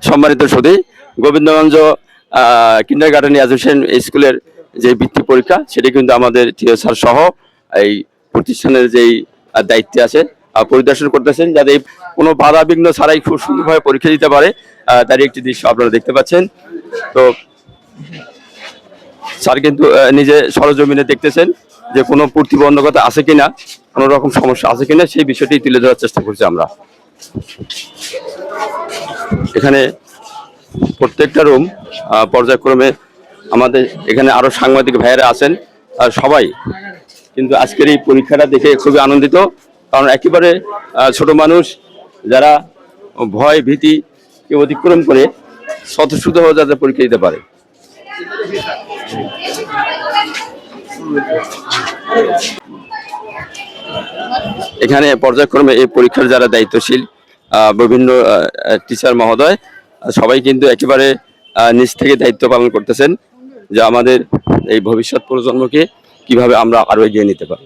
সম্মানিত সুধী, Gobindaganj kindergarten education স্কুলের যে বৃত্তি পরীক্ষা সেটি কিন্তু আমাদের টিও স্যার সহ এই প্রতিষ্ঠানের যেই দায়িত্বে আছে পরিদর্শন করতেছেন, যাতে কোনো বাধা বিঘ্ন ছাড়াই খুব সুন্দরভাবে পরীক্ষা দিতে পারে তারই একটি দৃশ্য আপনারা দেখতে পাচ্ছেন। তো স্যার কিন্তু নিজে সরজমিনে দেখতেছেন যে কোনো প্রতিবন্ধকতা আছে কিনা, কোনো রকম সমস্যা আছে কিনা, সেই বিষয়টি তুলে ধরার চেষ্টা করছি আমরা। এখানে প্রত্যেকটা রুম পর্যায়ক্রমে আমাদের এখানে আরো সাংবাদিক ভাইয়েরা আছেন, সবাই কিন্তু আজকের এই পরীক্ষাটা দেখে খুবই আনন্দিত, কারণ একেবারে ছোট মানুষ যারা ভয় ভীতিকে অতিক্রম করে স্বতঃস্ফূর্তভাবে যাতে পরীক্ষা দিতে পারে। এখানে পর্যায়ক্রমে এই পরীক্ষার যারা দায়িত্বশীল বিভিন্ন টিচার মহোদয় সবাই কিন্তু একেবারে নিজ থেকে দায়িত্ব পালন করতেছেন, যে আমাদের এই ভবিষ্যৎ প্রজন্মকে কিভাবে আমরা আরো এগিয়ে নিতে পারি।